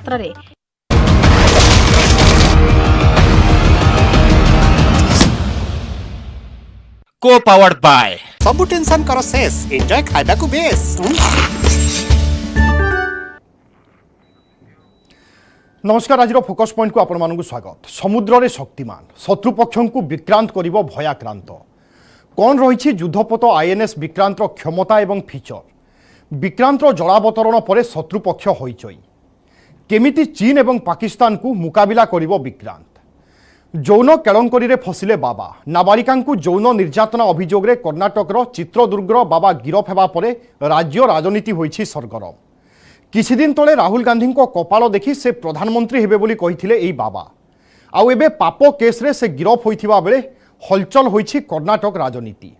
କ୍ଷେତ୍ରରେ को powered by सबु टेंशन कर शेष एंजॉय खाइबा को बेस। नमस्कार आज फोकस पॉइंट को आपण स्वागत। समुद्र रे शक्तिमान शत्रुपक्ष को विक्रांत करिवो भयाक्रांत कौन रही युद्धपोत आईएनएस विक्रांतर क्षमता एवं फीचर विक्रांतर जलावतरण पर शत्रुपक्ष होइचई केमिति चीन एवं पाकिस्तान को मुकाबिला करिवो विक्रांत यौन केलंकरी रे फसिले बाबा नाबालिका यौन निर्यातना अभियोग रे कर्णाटकर चित्रदुर्गर बाबा गिरफ हेबा परे राज्य राजनीति होइछि सरगरम। किछि दिन तले राहुल गांधी को कपाल देखि से प्रधानमंत्री हेबे बोली कहिथिले एई बाबा आउ एबे पाप केस रे से गिरफ होइथिबा बेले हलचल होइछि कर्णाटक राजनीति।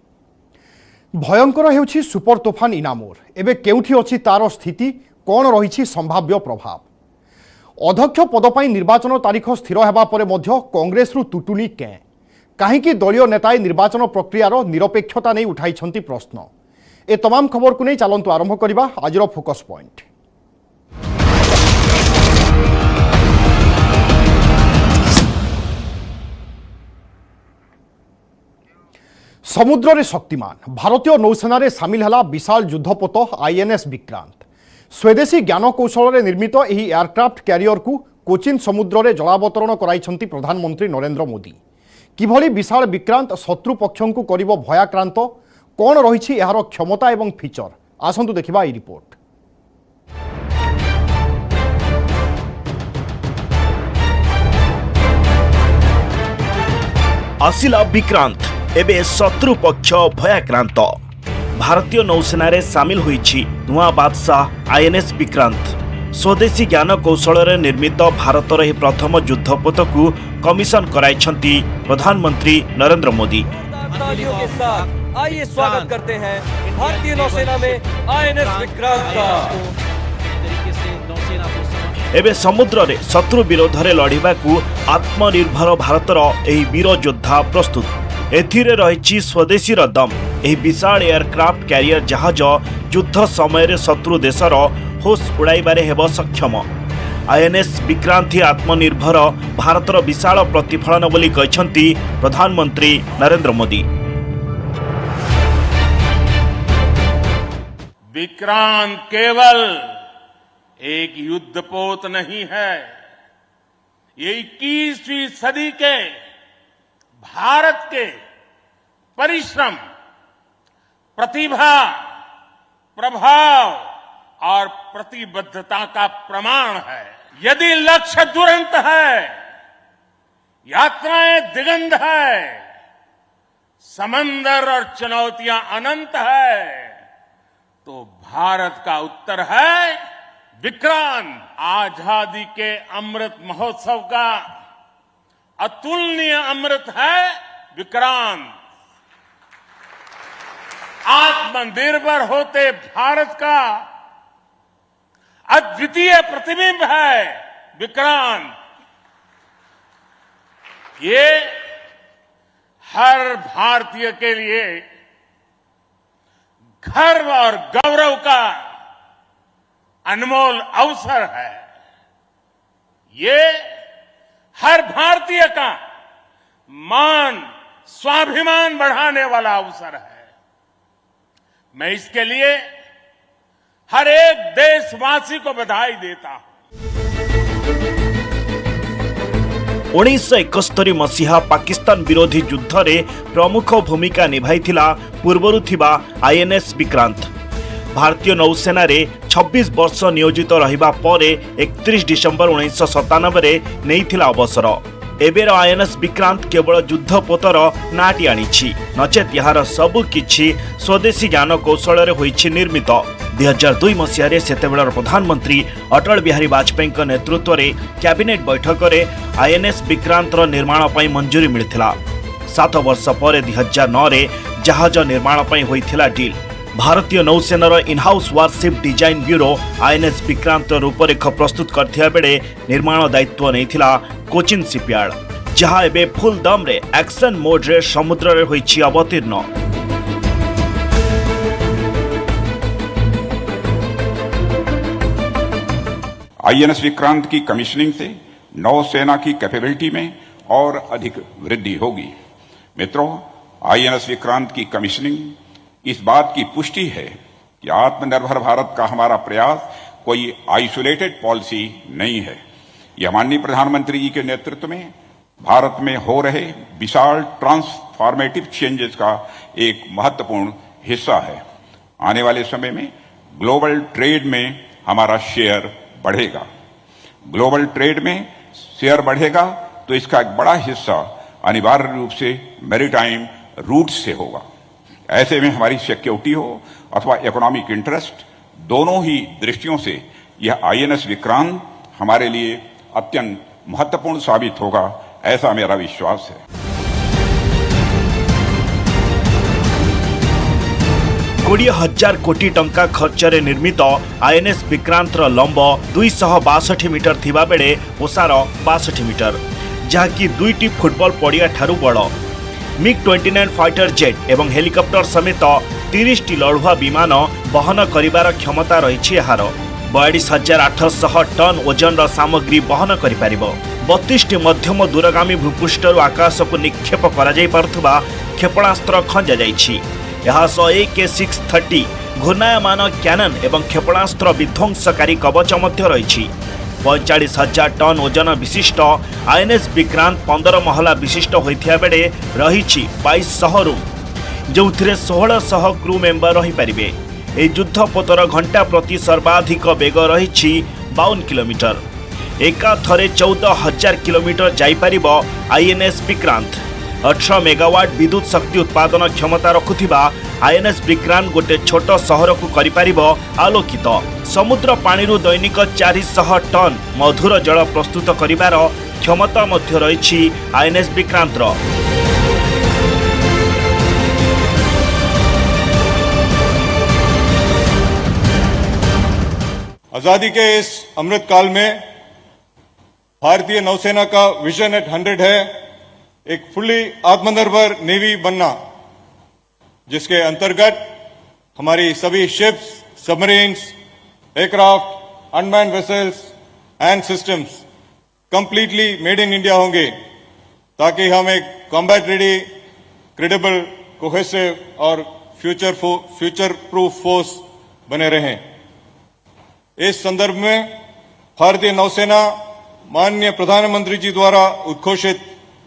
भयंकर हेउछि सुपर तोफान इनामोर एबे केउठी अछि तार स्थिति कोन रहिछि संभाव्य प्रभाव अध्यक्ष पद पर निर्वाचन तारीख स्थिर होगा पर कांग्रेस तुटुनी कें कहीं दलीय नेताए निर्वाचन प्रक्रियार निरपेक्षता नहीं उठाई प्रश्न ए तमाम खबर को नहीं चलतु आरंभ करवा आज फोकस पॉइंट। समुद्र रे शक्तिमान भारतीय नौसेना रे सामिल है विशाल युद्धपोत आईएनएस विक्रांत स्वदेशी ज्ञान कौशल रे निर्मित एही एयरक्राफ्ट कैरियर को कोचिन समुद्र रे जलावतरण कराइछंती प्रधानमंत्री नरेंद्र मोदी। किभली विशाल विक्रांत शत्रु पक्षों को करिवो भयाक्रांत कौन रही यार क्षमता एवं फीचर आसंतु देखिबा ई रिपोर्ट। आसिला विक्रांत एबे शत्रु पक्ष भयाक्रांत भारतीय नौसेना रे सामिल होइछि नुआ बादशाह आईएनएस विक्रांत स्वदेशी ज्ञान कौशल रे निर्मित भारतर ही प्रथम युद्धपोत को कमिशन कराइछंती प्रधानमंत्री नरेंद्र मोदी। तालियों के साथ आइए स्वागत करते हैं भारतीय नौसेना में आईएनएस विक्रांत का। एबे समुद्र रे शत्रु विरोध रे लड़िबा को आत्मनिर्भर भारतर एही वीर योद्धा प्रस्तुत एथिरे रहिछि स्वदेशी दम। एही विशाल एयरक्राफ्ट कैरियर जहाज युद्ध समय रे शत्रु देशर होश उड़ाइबारे हेब सक्षम। आईएनएस विक्रांत ही आत्मनिर्भर भारतर विशाल प्रतिफलन बोली कहिसंती प्रधानमंत्री नरेंद्र मोदी। विक्रांत केवल एक युद्धपोत नहीं है, ये 21वीं सदी के भारत के परिश्रम, प्रतिभा, प्रभाव और प्रतिबद्धता का प्रमाण है। यदि लक्ष्य दुरंत है, यात्राएं दिगंत है, समंदर और चुनौतियां अनंत है, तो भारत का उत्तर है विक्रांत। आजादी के अमृत महोत्सव का अतुलनीय अमृत है विक्रांत। आत्मनिर्भर होते भारत का अद्वितीय प्रतिबिंब है विक्रांत। ये हर भारतीय के लिए गर्व और गौरव का अनमोल अवसर है। ये हर भारतीय का मान स्वाभिमान बढ़ाने वाला अवसर है। मैं इसके लिए हर एक देशवासी को बधाई देता हूं। 1971 मसीहा पाकिस्तान विरोधी युद्ध रे प्रमुख भूमिका निभाइथिला पूर्वरु थिबा आईएनएस विक्रांत भारतीय नौसेना रे 26 वर्ष नियोजित रहिबा परे 31 डिसेंबर 1997 रे नेइथिला अवसर। एबेर आईएनएस विक्रांत केवल युद्धपोतर नाटी आनिछि नचेत यार सबु किछि स्वदेशी ज्ञान कौशल रे होइछि निर्मित। 2002 मसीह रे सेतेबेलर प्रधानमंत्री अटल बिहारी वाजपेयी के नेतृत्व रे कैबिनेट बैठक रे आईएनएस विक्रांत निर्माण पई मंजूरी मिलिथिला। 7 वर्ष पर 2009 रे जहाज निर्माण पई होइथिला डील। भारतीय नौसेनार in house warship design bureau INS Vikrant रूपरेख प्रस्तुत करथिया बेले निर्माण दायित्व नैथिला कोचिन शिपयार्ड जहां एबे फुल दम रे एक्शन मोड रे समुद्र रे होइछि अवतीर्ण। आईएनएस विक्रांत की कमीशनिंग से नौसेना की कैपेबिलिटी में और अधिक वृद्धि होगी। मित्रों, आईएनएस विक्रांत की कमीशनिंग इस बात की पुष्टि है कि आत्मनिर्भर भारत का हमारा प्रयास कोई आइसोलेटेड पॉलिसी नहीं है। यह माननीय प्रधानमंत्री जी के नेतृत्व में भारत में हो रहे विशाल ट्रांसफॉर्मेटिव चेंजेस का एक महत्वपूर्ण हिस्सा है। आने वाले समय में ग्लोबल ट्रेड में हमारा शेयर बढ़ेगा। ग्लोबल ट्रेड में शेयर बढ़ेगा तो इसका एक बड़ा हिस्सा अनिवार्य रूप से मैरीटाइम रूट से होगा। ऐसे में हमारी सिक्योरिटी हो अथवा इकोनॉमिक इंटरेस्ट, दोनों ही दृष्टियों से यह आईएनएस विक्रांत हमारे लिए अत्यंत महत्वपूर्ण साबित होगा, ऐसा मेरा विश्वास है। 20,000 कोटी टंका खर्चरे निर्मित आईएनएस विक्रांतर लंब 262 मीटर थिबा बेले ओसार 62 मीटर, जहाँकि 2टी फुटबॉल पड़िया ठारू बड़। मिग 29 फाइटर जेट एवं हेलिकप्टर समेत 30टी लड़ुआ विमान बहन करिबार क्षमता रही यार। 42,800 टन ओजन सामग्री बहन करिपारिबो। 32टी मध्यम दूरगामी भूपृष्ठରୁ आकाशକୁ निक्षेप करा जाई पारुथबा क्षेपणास्त्र खंजा जाइछि। यह AK-630 घूर्णायमान क्यानन एवं क्षेपणास्त्र विध्वंसकारी कवच मध्य रही। 45,000 टन ओजन विशिष्ट आईएनएस विक्रांत 15 महला विशिष्ट होइथिया बेले रही 2200 रूम, जो 1600 क्रू मेंबर रही पारिबे। ए युद्धपोतर घंटा प्रति सर्वाधिक बेग रही 52 किलोमीटर। एका थरे 14,000 किलोमीटर जाइपारिब आईएनएस विक्रांत। 18 मेगावाट विद्युत शक्ति उत्पादन क्षमता रखुथिबा आईएनएस विक्रांत गोटे छोट सहर को करिपारिब आलोकित। समुद्र पानीरू दैनिक 400 टन मधुर जल प्रस्तुत करिबार क्षमता मध्य रही आईएनएस विक्रांतर। आजादी के इस अमृत काल में भारतीय नौसेना का विजन एट 100 है एक फुल्ली आत्मनिर्भर नेवी बनना, जिसके अंतर्गत हमारी सभी ships, submarines, aircraft, unmanned vessels and systems completely made in India होंगे, ताकि हम एक कॉम्बैट रेडी, क्रेडिबल, कोहेसिव और फ्यूचर प्रूफ फोर्स बने रहें। इस संदर्भ में भारतीय नौसेना माननीय प्रधानमंत्री जी द्वारा उद्घोषित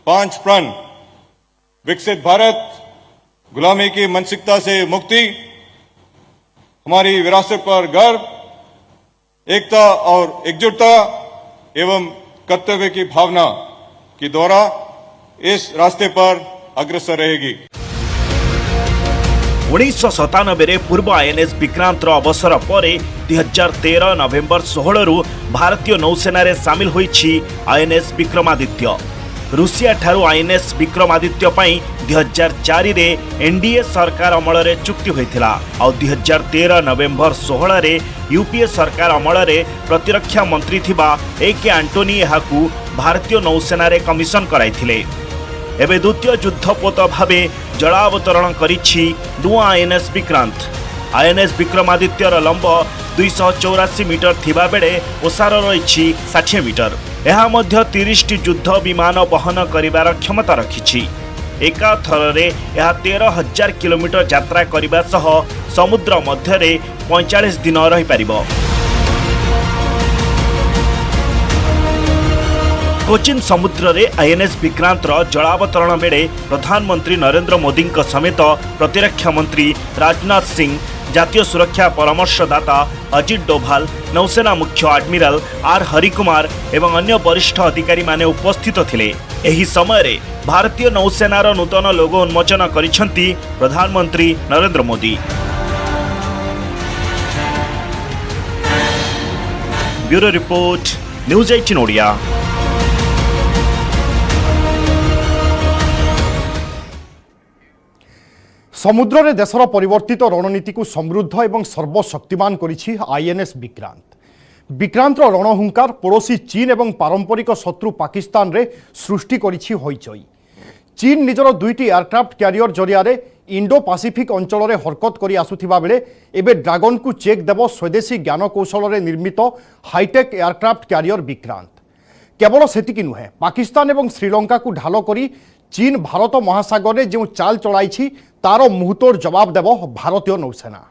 5 प्रण विकसित भारत, गुलामी की मानसिकता से मुक्ति, हमारी विरासत पर गर्व, एकता और एकजुटता एवं कर्तव्य की भावना के द्वारा इस रास्ते पर अग्रसर रहेगी। 1997 पूर्व आईएनएस विक्रांतर अवसर पर 2013 नवेम्बर 16 रु भारतीय नौसेना सामिल होइछि आईएनएस विक्रमादित्य। रूसिया ठारू आईएनएस विक्रमादित्य पई 2004 रे एनडीए सरकार अमल रे चुक्ति होइथिला और 2013 नवेम्बर 16 रे यूपीए सरकार अमल रे प्रतिरक्षा मंत्री थिबा AK एंटोनी एहाकू भारतीय नौसेना रे कमिशन कराइथिले। एवं द्वितीय युद्धपोत भावे जलावतरण करिछि नुआ आईएनएस विक्रांत। आईएनएस विक्रमादित्यर लंब 284 मीटर थिबा बेले ओसार रही 60 मीटर। यह मध्य 30टी युद्ध विमान बहन करिबार क्षमता रखिछि। एका थररे यह 13,000 किलोमीटर यात्रा करिबा सह समुद्र मध्यरे 45 दिन रही पारिबो। कोचिन समुद्र रे आईएनएस विक्रांतर जलावतरण बेले प्रधानमंत्री नरेंद्र मोदी समेत प्रतिरक्षा मंत्री राजनाथ सिंह, जातीय सुरक्षा परामर्शदाता अजित डोभाल, नौसेना मुख्य एडमिरल आर हरिकुमार एवं अन्य वरिष्ठ अधिकारी माने उपस्थित थिले। एही समय भारतीय नौसेनार नूतन लोगो उन्मोचन करिसेंती प्रधानमंत्री Narendra Modi. Bureau report, news 18 Odia. समुद्र रे देशर परिवर्तित रणनीति को समृद्ध एवं सर्वशक्तिमान करिछि आईएनएस विक्रांत। विक्रांतर रणहुंकार पड़ोशी चीन एवं पारंपरिक शत्रु पाकिस्तान रे सृष्टि करिछि होइचई। चीन निजर 2टी एयरक्राफ्ट क्यारियर जरिया इंडो पैसिफिक अंचल में हरकत कर आसुथिबा बेले एबे ड्रागन को चेक देव स्वदेशी ज्ञान कौशल निर्मित हाईटेक एयरक्राफ्ट क्यारियर विक्रांत। केवल सेतिकी नुहे, पाकिस्तान और श्रीलंका को ढाल करी चीन भारत महासागर में जो चाल चलाई तार मुहूर्तोर जवाब देव भारतीय नौसेना।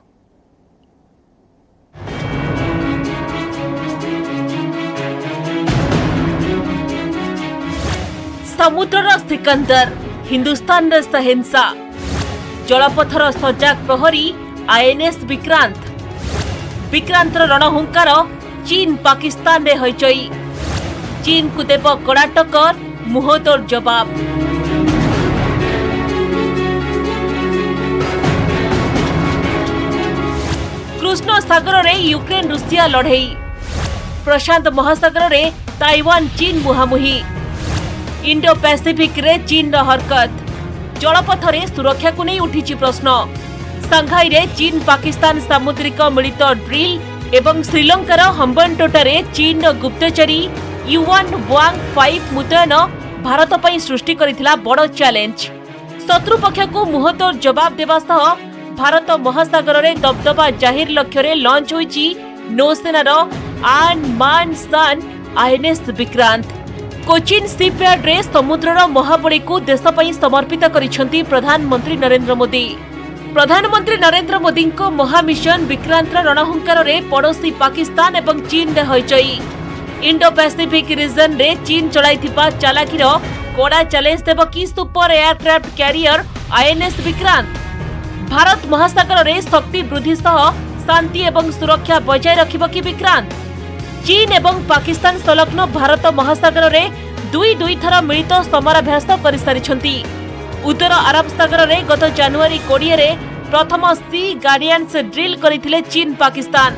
समुद्रर सिकंदर, हिंदुस्तान सहेंसा, जलपथर सजाग प्रहरी आईएनएस विक्रांत। विक्रांतर रणहुंकार चीन पाकिस्तान रे हईचई। चीन को देव कड़ा टक्कर, मुहतोर जवाब। कृष्ण सागर रे यूक्रेन रूसिया लड़ई। प्रशांत महासागर रे ताइवान चीन मुहामुही। इंडो पैसिफिक रे चीन हरकत। जलपथ रे सुरक्षा को नहीं उठी प्रश्न। सांघाई रे चीन पाकिस्तान सामुद्रिक मिलित ड्रिल एवं श्रीलंकार हम्बनटोटा रे चीन गुप्तचरी युआन वांग 5 मुतयन भारत पई सृष्टि करिथिला बड़ चैलेंज। शत्रु पक्ष को मुहतोर जवाब देवा सह भारत महासागर रे दबदबा जाहिर लक्ष्य रे लॉन्च होईची नौसेनार आन मान सान आईएनएस विक्रांत। कोचिन सीपयार्ड रे समुद्रर महाबली को देश पई समर्पित करिसेंती प्रधानमंत्री नरेंद्र मोदी। प्रधानमंत्री नरेंद्र मोदी को महामिशन विक्रांत रणहुंकार रे पड़ोसी पाकिस्तान एवं चीन रे हईचई। इंडो पैसिफिक रीजन रे चीन चलाइथिबा चालाकीर कड़ा चैलेंज देव कि super aircraft carrier INS Vikrant. Bharat महासागर रे शक्ति वृद्धि सह शांति एवं सुरक्षा बजाय रखिब कि विक्रांत। चीन एवं पाकिस्तान संलग्न भारत महासागर रे दुई थर मिलित समराभ्यास कर सारिछंती। उत्तर अरब सागर रे गत जनवरी 20 रे प्रथम सी गार्डियंस ड्रिल करिथिले चीन पाकिस्तान।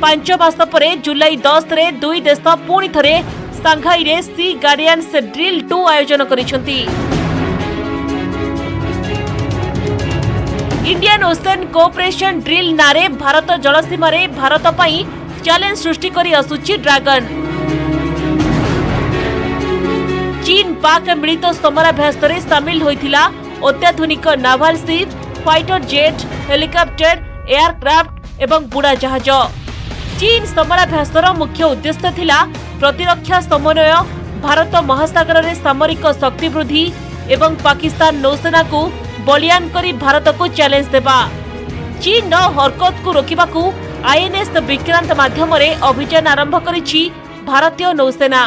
5 मास परे जुलाई 10 रे दुई देश पुणी थरे सांघाई रे सी गार्डियंस ड्रिल 2 आयोजन करिछंती। इंडियन ओशन कोऑपरेशन ड्रिल नारे भारत जलसीमा रे भारत पई चैलेंज सृष्टि करी आसुची ड्रैगन। चीन पाक मिलित समराभ्यास रे सामिल होइथिला अत्याधुनिक naval ship, fighter jet, helicopter, aircraft एवं बुड़ा जहाज। चीन समराभ्यासर मुख्य उद्देश्य थिला प्रतिरक्षा समन्वय, भारत महासागर रे सामरिक शक्ति वृद्धि एवं पाकिस्तान नौसेना को बलियान करी भारत को चैलेंज देबा। चीन हरकत को रोकिबाकू आईएनएस विक्रांत माध्यम रे अभियान आरंभ करिछि भारतीय नौसेना।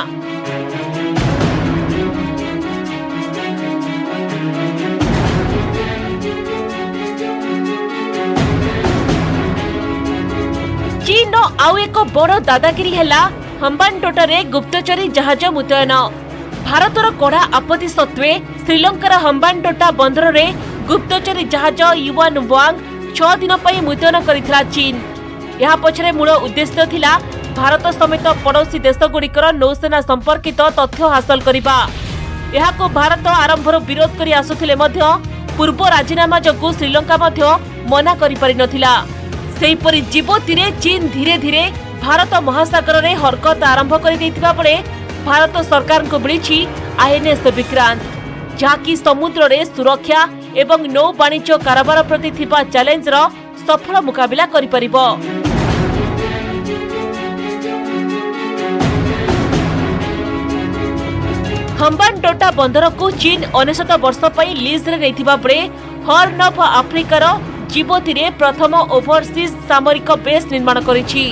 चीन आउ एक बड़ दादागिरी हैला हम्बानटोटा रे गुप्तचरी जहाज मुतयन। भारतर कड़ा आपत्ति सत्वे श्रीलंकार हम्बानटोटा बंदर रे गुप्तचरी जहाज युआन वांग 6 दिन पई मुतयन करिथिला चीन। यह पछरे मूल उद्देश्य थिला भारत समेत पड़ोसी देशगुड़िकर नौसेना संपर्कित तथ्य हासिल करिबा। यहाको भारत आरंभर विरोध करी आसुथिले मध्य पूर्व राजीनामा जगु श्रीलंका मध्य मना करि पारि नथिला। सेहिपरि जिबोती रे चीन धीरे धीरे भारत महासागर रे हरकत आरंभ करि दैथिबा बेले भारत सरकार को मिलिछि आईएनएस विक्रांत, जहाकी समुद्र रे सुरक्षा एवं नौ वाणिज्य कारोबार प्रति थिबा चैलेंज रो सफल मुकाबिला करि परिबो। हम्बानटोटा बंदर को चीन 19 वर्ष पई लीज रे नैथिबा बेले हॉर्न ऑफ आफ्रिकार जिबोती रे प्रथम ओवरसीज सामरिक बेस निर्माण करिछि।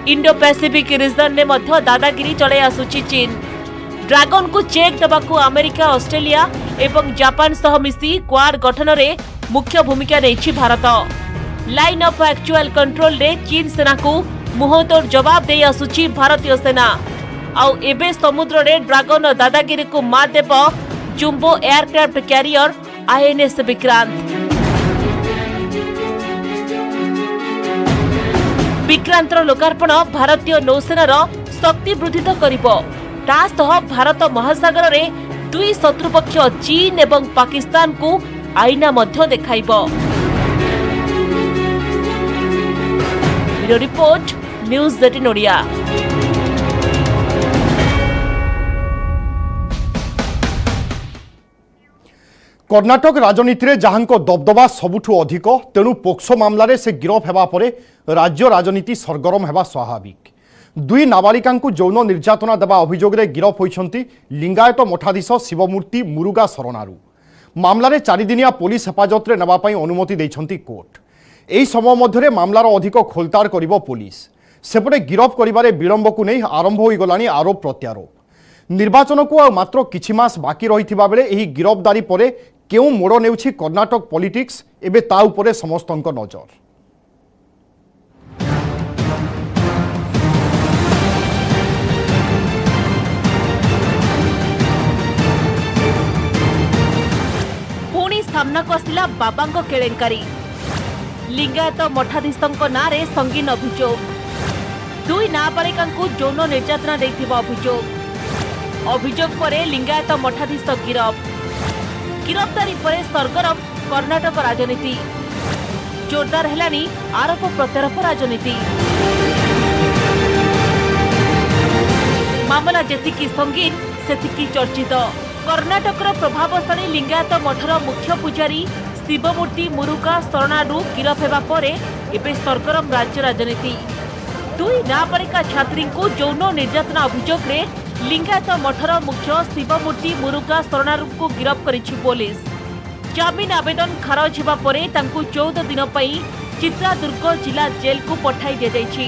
इंडो पैसिफिक रीजन ने मध्य दादागिरी चले आसुछि चीन। ड्रैगन को चेक देबाकू अमेरिका, ऑस्ट्रेलिया एवं जापान सह मिसी क्वाड गठन रे मुख्य भूमिका नेछि Bharat. Line of actual control रे चीन सेना को मुहतोर जवाब दे आसुछि भारतीय सेना। आउ एबे समुद्र रे ड्रैगन दादागिरी को मात देब jumbo aircraft carrier INS Vikrant. विक्रांतर लोकार्पण भारतीय नौसेनार शक्ति वृद्धि करिब। ता सह भारत महासागर रे दुई शत्रुपक्ष चीन एवं पाकिस्तान को आईना मध्य देखाइब। Bureau report, news 18 Odia. Karnataka राजनीति में जहां दबदबा सबुठु अधिक तेणु पोक्सो मामलें से गिरफ होगा पर राज्य राजनीति सरगरम होगा स्वाभाविक। दुई नाबालिका यौन निर्यातना देवा अभियोग में गिरफ होती लिंगायत मठाधीश शिवमूर्ति मुरुगा शरणारू। मामलें 4 दिनिया पुलिस हेफाजत में नेबाई अनुमति देछंती कोर्ट। यही समय मध्य मामलार अधिक खोलताड़ करिबो पुलिस। सेपटे गिरफ करिबारे विलंब को नहीं आरंभ हो गलानी आरोप प्रत्यारोप। निर्वाचन को आ मात्र किछि मास बाकी रहिथिबा बेले एही गिरफदारी परे केउ मोड़ नेउछि कर्णाटक पॉलिटिक्स एबे ता उपरे समस्तक नजर। पुणी सामनाକୁ ଆସିଲା ବାବାଙ୍କ କେଳେଙ୍କାରୀ। लिंगायत मठाधीशଙ୍କ नारे संगीन अभियोग। दुई नाबालिकाଙ୍କୁ यौन निर्यातना ଦେଇଥିବା ଅଭିଯୋଗ। अभियोग परे लिंगायत मठाधीश गिरफ। गिरफ्तारी परे सरगरम कर्णाटक राजनीति। जोरदार हेलानी आरोप प्रत्यारोप राजनीति। मामला जेतिकी संगीन सेतिकी चर्चित। कर्णाटकर प्रभावशाली लिंगायत मठर मुख्य पूजारी शिवमूर्ति मुरुगा शरणारू गिरफ होगा पर एबे सरगरम राज्य राजनीति। दुई नाबालिका छात्री को यौन निर्यातना अभियोग रे लिंगायत मठर मुख्य शिवमूर्ति मुरुगा शरणारू को गिरफ करिछि पुलिस। जामिन आवेदन खारज होगा पर 14 दिन पई चित्रादुर्ग जिला जेल को पठाई दिया जाइछि।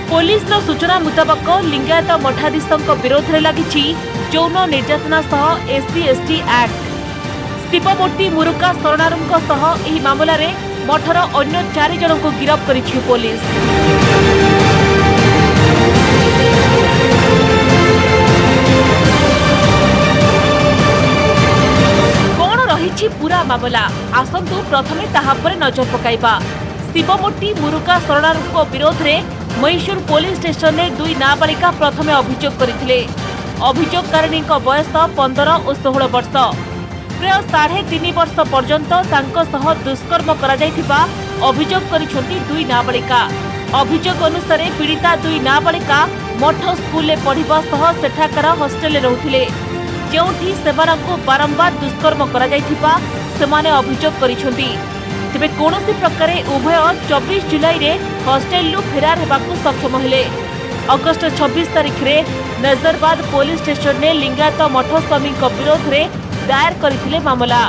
पुलिस सूचना मुताबक लिंगायत मठाधीशଙ୍କ विरोध रे लागिछि यौन निर्यातना सह SC/ST एक्ट। शिवमूर्ति मुरुगा शरणारूଙ୍କ सह ଏହି ମାମଲାରେ ମଠର ଅନ୍ୟ 4 ଜଣଙ୍କୁ ଗିରଫ କରିଛି पुलिस। कौन रही पूरा मामला आसतु प्रथमे ताहा पर नजर पकाइबा। शिवमूर्ति मुरुगा शरणारूଙ୍କ विरोध रे मैसूर पुलिस स्टेशन में दुई नाबालिका प्रथमे अभियोग करथिले। अभियोगकारिणीଙ୍କ बयस 15 और 16 वर्ष। प्राय 3.5 वर्ष पर्यंत तांको सह दुष्कर्म करा जायथिबा अभियोग करिसंती दुई नाबालिका। अभियोग अनुसार पीड़िता दुई नाबालिका मठ स्कूल में पढ़िबा सह सेठाकार हॉस्टेल में रहुथिले। जेउठी सेमानंको बारंबार दुष्कर्म करा जायथिबा सेमाने अभियोग करिसंती। तेबे कोनोसी प्रकारे उभय 24 जुलाई रे हॉस्टेल लु फेरार हेबाकू सक्षम हेले। अगस्त 26 तारिख रे नजरबाद पुलिस स्टेशन ने लिंगायत मठ स्वामी विरोध रे दायर करथिले मामला।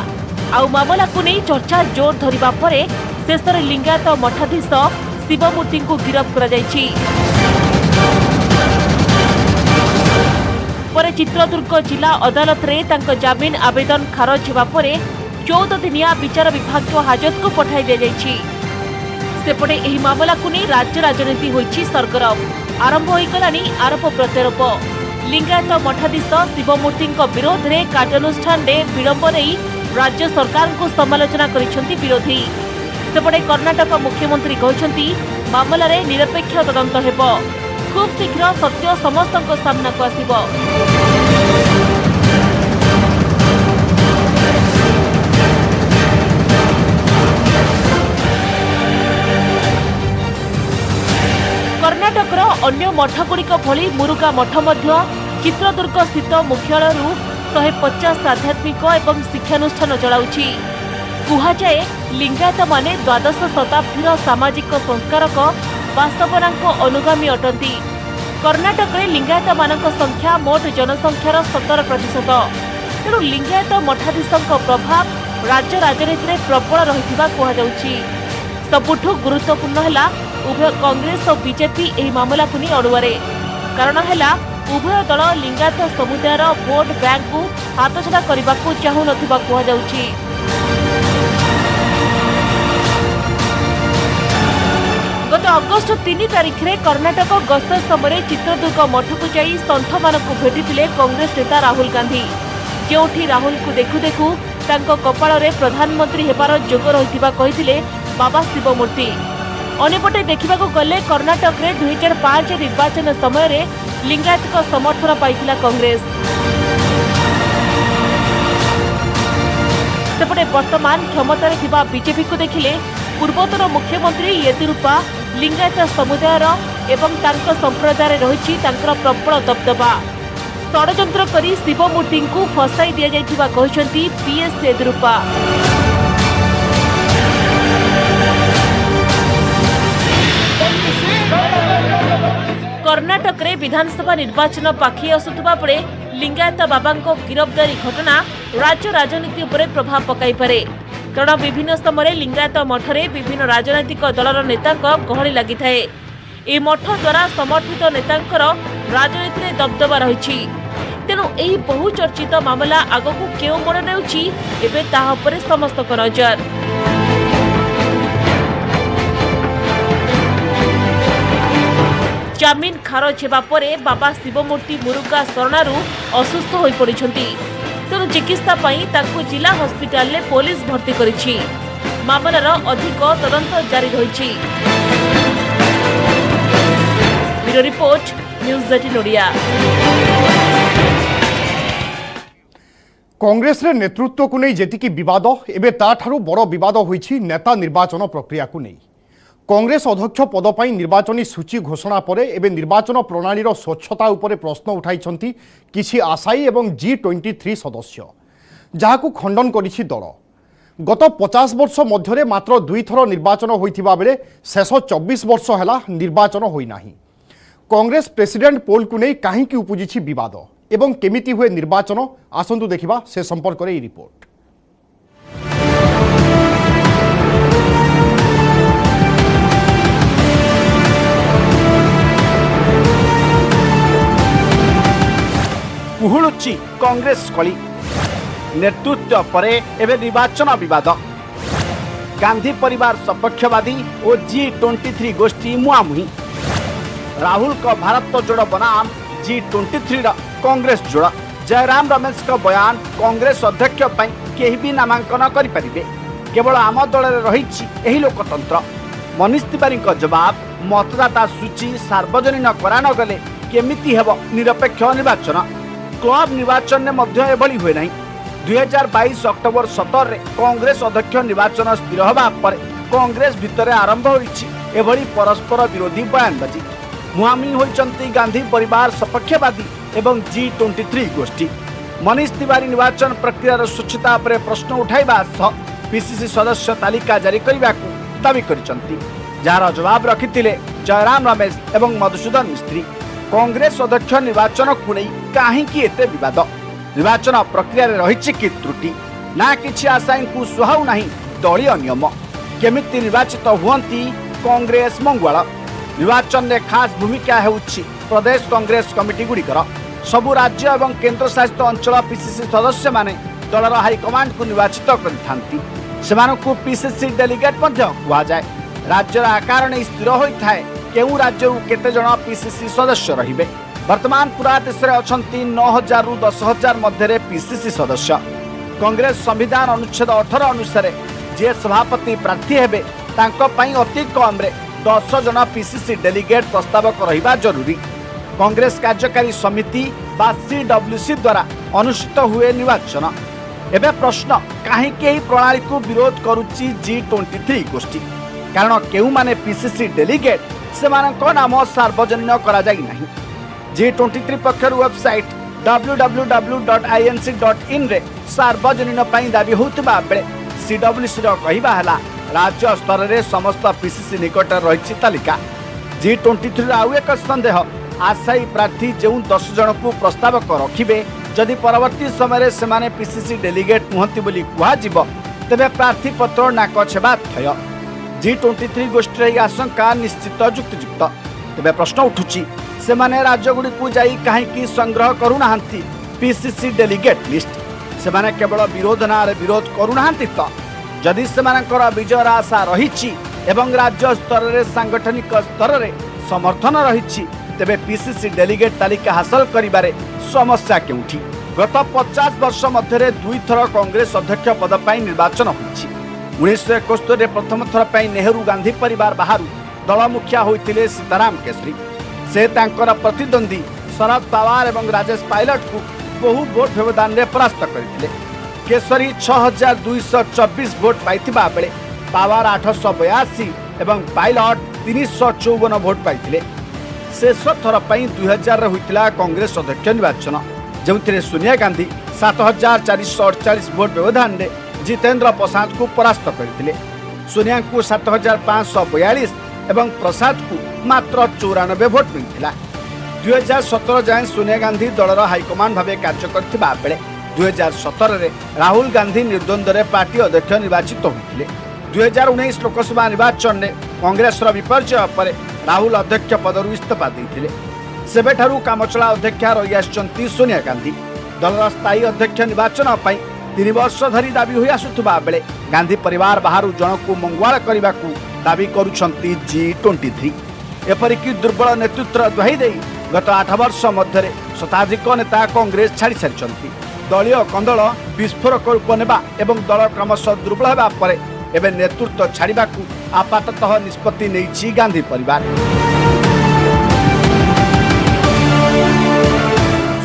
आउ मामला को नहीं चर्चा जोर धरिबा परे शेषर लिंगायत मठाधीश शिवमूर्ति को गिरफ करा जायछि। परे चित्रदुर्ग जिला अदालत रे तांको जामिन आवेदन खारज हेबा परे 14 दिनिया विचार विभाग हाजत को पठाई दिया जायछि। सेपटे एही मामला को नहीं राज्य राजनीति होइछि सरगरम। आरंभ हो गलानी आरोप प्रत्यारोप। लिंगायत मठाधीश शिवमूर्ति विरोध में कार्यानुष्ठान विलंब नहीं राज्य सरकार को समालोचना करिसेंती विरोधी। सेपटे कर्णाटक मुख्यमंत्री कहते मामला रे निरपेक्ष तदंत हेब। खूब शीघ्र सत्य समस्त सामना को आसिब। कर्णाटकर अन्य मठगुड़िक भली मुरुगा मठ मध्य चित्रदुर्ग स्थित मुख्यालय 150 आध्यात्मिक एवं शिक्षानुष्ठान चलाउछि। कुहाଯାଏ लिंगायत माने द्वादश शताब्दीर सामाजिक संस्कारक बासवनांक अनुगामी अटंती। कर्णाटक रे लिंगायत मानक संख्या मोट जनसंख्यार 17%। तेणु लिंगायत मठाधीशଙ୍କ प्रभाव राज्य राजनीति में प्रबल रहिथिबा कुहाଯାଉଛି। सबुठु गुरुत्वपूर्ण है उभय कांग्रेस और बीजेपी एही मामला को नहीं अड़ुआरे। कारण है उभय दल लिंगायत समुदायर भोट बैंक को हाथछड़ा करने को चाहू नथिबा कुहाଯାଉଛି। गत अगस्त 3 तारिख में कर्णाटक गस्त समय चित्रदुर्ग मठ को जाई संथ मानक भेटिथिले कांग्रेस नेता राहुल गांधी। जेउठी राहुल को देखु देखु तांको कपाल रे प्रधानमंत्री हेबार जोग रहिथिबा कहिथिले बाबा शिवमूर्ति। अनेपटे देखा गले कर्णाटक रे 2005 निर्वाचन समय रे लिंगायत को समर्थन पाइथिला कांग्रेस। सेपटे वर्तमान क्षमतार थिबा बीजेपी को देखिले पूर्वतन मुख्यमंत्री येदियुरप्पा लिंगायत समुदायर एवं तांको संप्रदाय रहिछि तांकर प्रबल दबदबा। षडयंत्र करी शिव मूर्ति को फसाई दिया जाइथिबा कहिसंती पीएस येदियुरप्पा। कर्णाटक रे विधानसभा निर्वाचन पाखी आसुथबा बेले लिंगायत बाबा गिरफ्तारी घटना राज्य राजनीति उपरे प्रभाव पकाई पारे, कारण विभिन्न समय लिंगायत मठरे विभिन्न राजनैतिक दलर नेता गहली लगी थाए। ए मठ द्वारा समर्थित नेतांकर राजनीति में दबदबा रही, तेणु यही बहुचर्चित मामला आगकू केउ मोड़ नेउछि एबे ताहा उपरे समस्त नजर। जमीन खारज हेबा परे बाबा शिवमूर्ति मुरुगा शरणारू असुस्थ होई पड़िछंती, तेणु चिकित्सा पई ताकू जिला हॉस्पिटल ले पुलिस भर्ती करिछि। मामलार अधिक तदंत जारी रहिछि। Bureau report, news 18 Odia. Congress रे नेतृत्व को नहीं जेतिकी विवाद एबे ताठारू बड़ विवाद होईछि नेता निर्वाचन प्रक्रिया को नहीं। कांग्रेस अध्यक्ष पद पर निर्वाचनी सूची घोषणा परे एबे निर्वाचन प्रणाली स्वच्छता उपरे प्रश्न उठाइछंती किछि आशायी एवं G23 सदस्य, जहाकू खंडन करिछि दल। गत 50 वर्ष मध्यरे मात्र 2 थर निर्वाचन होइथिबा बेले शेष 24 वर्ष हैला निर्वाचन होई नाही। कांग्रेस प्रेसिडेंट पोल को नहीं काहींकि उपजिछि विवाद एवं केमिति हुए निर्वाचन, आसंतु देखिबा से संपर्क रे रिपोर्ट। कुहुलुची कांग्रेस कली नेतृत्व परे एवं निर्वाचन विवाद। गांधी परिवार सपक्षवादी और G23 गोष्ठी मुहामुही। राहुल का भारत जोड़ बनाम G23 कांग्रेस जोड़। जयराम रमेश का बयान कांग्रेस अध्यक्ष केही भी नामांकन करें, केवल आम दल रही लोकतंत्र। मनीष तिवारी का जवाब, मतदाता सूची सार्वजनिक करा न गले केमिति हेब निरपेक्ष निर्वाचन। क्लब निर्वाचन में एभली हुए नहीं। 2022 अक्टोबर 17 रे कांग्रेस अध्यक्ष निर्वाचन स्थिर होगा पर कांग्रेस भितर आरंभ होइछि एभली परस्पर विरोधी बयानबाजी। मुहामुही होइचंती गांधी परिवार सपक्षवादी एवं G23 गोष्ठी। मनीष तिवारी निर्वाचन प्रक्रियार स्वच्छता पर प्रश्न उठाइबा सह पीसीसी सदस्य तालिका जारी करने को दावी करिसंती, जार जवाब रखिथिले जयराम रमेश एवं मधुसूदन मिस्त्री। कांग्रेस अध्यक्ष निर्वाचन को नहीं काहींकि एते विवाद, निर्वाचन प्रक्रिया रही कि त्रुटि ना किछि आशायी को सुहाउ नहीं दलीय नियम, केमिति निर्वाचित हुअंती कांग्रेस मंगुआल। निर्वाचन में खास भूमिका हेउछि प्रदेश कांग्रेस कमिटी गुड़िकर। सबु राज्य एवं केंद्र शासित अंचल पीसीसी सदस्य माने दलर हाईकमांड को निर्वाचित करिथांती, सेमानकु पीसीसी डेलीगेट मध्य कुआ जाय। राज्यर आकार नहीं स्थिर होइथाय केउ राज्य केते जण पीसीसी सदस्य रहिबे। वर्तमान पूरा देश में अछंती 9000 रु 10000 मध्य पीसीसी सदस्य। कांग्रेस संविधान अनुच्छेद 18 अनुसार जे सभापति प्रार्थी हेबे तांको पई अति कम रे 10 जण पीसीसी डेलीगेट प्रस्तावक रहिबा जरूरी। कांग्रेस कार्यकारी समिति बा CWC द्वारा अनुष्ठित हुए निर्वाचन। एबे प्रश्न, काहींकि प्रणाली को विरोध करुची G23 गोष्ठी, कारण केउ माने पीसीसी डेलीगेट सेमानक नाम सार्वजनिक करा जाई नहीं। G23 पक्षर वेबसाइट www.inc.in रे सार्वजनिक पई दाबी होतबा बेले CWC रो कहिबा हला राज्य स्तर रे समस्त पीसीसी निकट रही तालिका। G23 आउ एक संदेह, आशायी प्रार्थी जो 10 जन को प्रस्तावक रखिबे, जदि परवर्ती समय से पीसीसी डेलीगेट नुहंती बोली कुहाजिब तेबे प्रार्थी पत्र नाकच हेबा थय। G23 गोष्ठी आशंका निश्चित युक्तियुक्त। तेबे प्रश्न उठुची, सेमाने राज्य गुडी को जाई काहेकि संग्रह करूनाहांती पीसीसी डेलीगेट लिस्ट। सेमाने केवल विरोध नारे विरोध करूनाहांती तो जदि सेमानकर विजयर आशा रहिछि एवं राज्य स्तर रे सांगठनिक स्तर रे समर्थन रहिछि तेबे पीसीसी डेलीगेट तालिका हासिल करिबारे समस्या केउठी। गत 50 वर्ष मध्य 2 थर कांग्रेस अध्यक्ष पद पर निर्वाचन होइछि। 1971 रे प्रथम थर पर नेहरू गांधी परिवार बाहरु दल मुखिया होइतिले सीताराम केसरी। से तांकर प्रतिद्वंदी शरद पवार एवं राजेश पायलट को बहु वोट व्यवधान रे परास्त करथिले। केसरी 6224 वोट पाइथिबा बेले पावर 882 एवं पायलट 354 वोट पाइथिले। शेष थर पर 2000 रे होइतिला कांग्रेस अध्यक्ष निर्वाचन। जो सोनिया गांधी 7448 भोट व्यवधान में जितेंद्र प्रसाद को परास्त करते। सोनिया को 7542 एवं प्रसाद को मात्र 94 भोट मिलता। 2017 जाए सोनिया गांधी दलर हाइकमांड भाव कार्य करथिबा बेले 2017 रे राहुल गांधी निर्द्वंद्व रे पार्टी अध्यक्ष निर्वाचित होते। 2019 लोकसभा निर्वाचन में कांग्रेस विपर्जय पर राहुल अध्यक्ष पदरू इस्तीफा देते। सेबेठारू कामचला अध्यक्षा रही आसुचंती सोनिया गांधी। दलर स्थायी अध्यक्ष निर्वाचन पर 3 वर्ष धरी दाबी होई आसुथुबा बेले गांधी परिवार बाहर जनकू मंगुआल करने को दाबी करुछंती G23। एपरिक दुर्बल नेतृत्व दुहाई दे गत 8 वर्ष मध्य शताधिक नेता कांग्रेस छाड़ी सारी। दलीय कंदल विस्फोरक रूप नेबा एवं दल क्रमशः दुर्बल होगा पर एवं नेतृत्व छाड़ा आपाततः निष्पत्ति नहीं गांधी परिवार।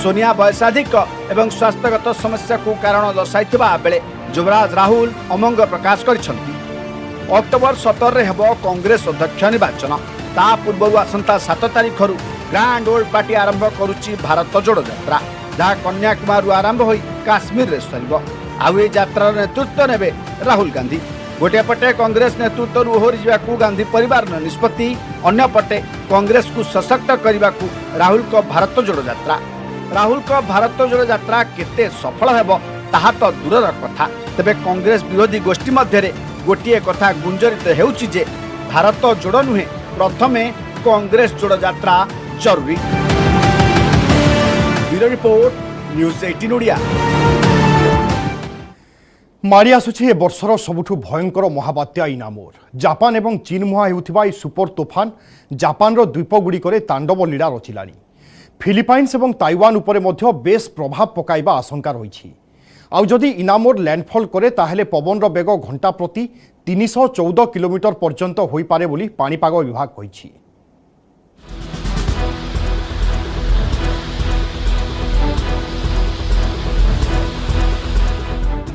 सोनिया वयसाधिक एवं स्वास्थ्यगत समस्या को कारण दर्शाइथिबा बेले युवराज राहुल अमंग प्रकाश करिसंती। अक्टोबर 17 रे हेबो कांग्रेस अध्यक्ष निर्वाचन। ता पूर्व आसंता 7 तारिख ग्रांड ओल्ड पार्टी आरंभ करुच्ची भारत जोड़ो यात्रा, जहाँ कन्याकुमारी आरंभ हो काश्मीर रे सरिब। आउ ए यात्रार नेतृत्व नेबे राहुल गांधी। गोटे पटे कांग्रेस नेतृत्व ओहरी जावाकू गांधी परिवार निष्पत्ति, अन्य पटे कांग्रेस को सशक्त करने को राहुल को भारत जोड़ो यात्रा। राहुल को भारत जोड़ो यात्रा केते सफल हेबो ताहा तो दूरर कथा। तेबे कांग्रेस विरोधी गोष्ठी मध्य गोटे कथा गुंजरित हेउछि जे भारत जोड़ो नुहे, प्रथमे कांग्रेस जोड़ो यात्रा जरूरी। Bureau report, news 18 Odia. माड़ी आसुछि ए वर्षर सबुठु भयंकर महाबात्या इनामोर। जापान एवं चीन मुहा हेउथिबा ए सुपर तोफान जापानर द्वीपगुड़िकरे तांडव लीला रचिलानी। फिलिपाइन्स एवं ताइवान उपरे मध्य बेस प्रभाव पकाइबा आशंका रही। आउ जदि इनामोर लैंडफॉल करे ताहेले पवनर बेग घंटा प्रति 314 किलोमीटर पर्यंत होई पारे बोली पाणीपाग विभाग कहिछि।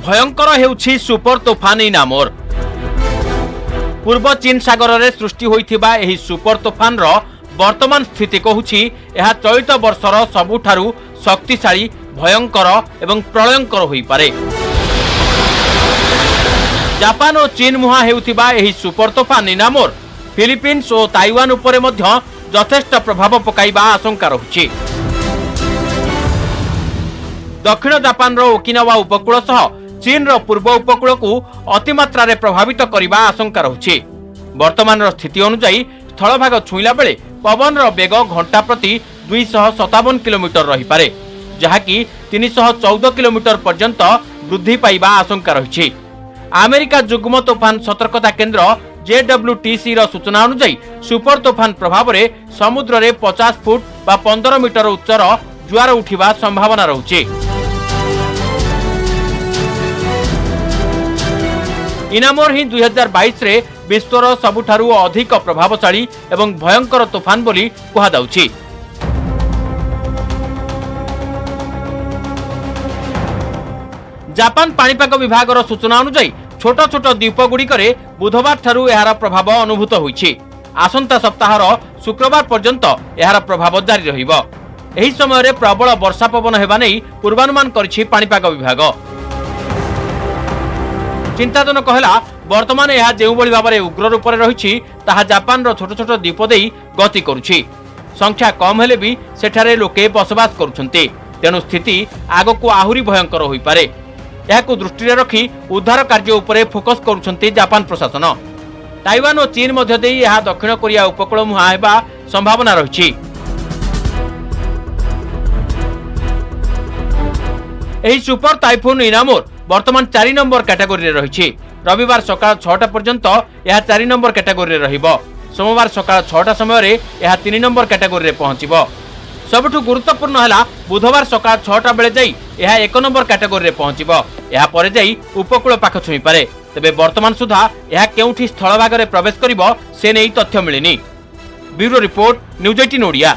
भयंकर हेउछि सुपर तोफान इनामोर। पूर्व चीन सागर रे सृष्टि होइथिबा एही सुपर तोफान रो वर्तमान स्थिति कहूछि यह चलित वर्षर सबुठारु शक्तिशाली, भयंकर एवं प्रलयंकर होई पारे। जापान और चीन मुहा हेउथिबा एही सुपर तोफान इनामोर फिलिपिन्स और ताइवान उपरे मध्य यथेष्ट प्रभाव पकाइबा आशंका रहुछि। दक्षिण जापान रो ओकिनावा उपकूल सह चीन रो पूर्व उपकूल को अतिमात्रा रे प्रभावित करिबा आशंका रहुछि। वर्तमान स्थिति अनुसार स्थलभाग छुईला बेले पवन रो बेग घंटा प्रति 257 किलोमीटर रही पारे, जहाँकि 314 किलोमीटर पर्यंत वृद्धि पाइबा आशंका रही। अमेरिका जुग्म तोफान सतर्कता केन्द्र JWTC रो सूचना अनुसार सुपर तोफान प्रभाव रे समुद्र रे 50 फुट बा 15 मीटर उच्चर जुआर उठिबा संभावना रहुछि। इनामोर ही 2022 रे विश्वर सबुठारु अधिक प्रभावशाली एवं भयंकर तोफान बोली कहा जाउछि। जापान पाणीपाग विभाग सूचना अनुसार छोट छोट द्वीपगुड़िकरे बुधवार ठारू एहार प्रभाव अनुभूत होइछि। आसंता सप्ताहर शुक्रवार पर्यंत एहार प्रभाव जारी रहिबो। एही समय रे प्रबल वर्षा पवन हेबा नै पूर्वानुमान करिछि पाणीपाग विभाग। चिंताजनक है वर्तमान यह जो भाव में उग्र रूप में रही जापान छोट छोट द्वीप दे गति करुछि। संख्या कम हेले भी सेठारे लोके बसवास करुछन्ते, तेणु स्थिति आग को आहुरी भयंकर होई पारे। यहाकू दृष्टि रखी उद्धार कार्य उपरे फोकस करुछन्ते जापान प्रशासन। ताइवान और चीन मध्य दे यह दक्षिण कोरिया उपकूल मुहां हेबा संभावना रही। एही सुपर टाइफून इनामोर वर्तमान 4 नंबर कैटेगोरी रे रही। रविवार सकाळ 6टा पर्यंत यह 4 नंबर कैटेगोरी रे रहिबो। सोमवार सकाळ 6टा समय रे यह 3 नंबर कैटेगोरी रे पहुंचिबो। सबुठु गुरुत्वपूर्ण है बुधवार सकाळ 6टा बेले जाई यह 1 नंबर कैटेगोरी रे पहुंचिबो। यह परे जाई उपकूल पाख छुई पारे। तेबे वर्तमान सुधा यह केउठी स्थल भाग रे प्रवेश करिबो से नै तथ्य मिलिनी। Bureau report, news 18 Odia.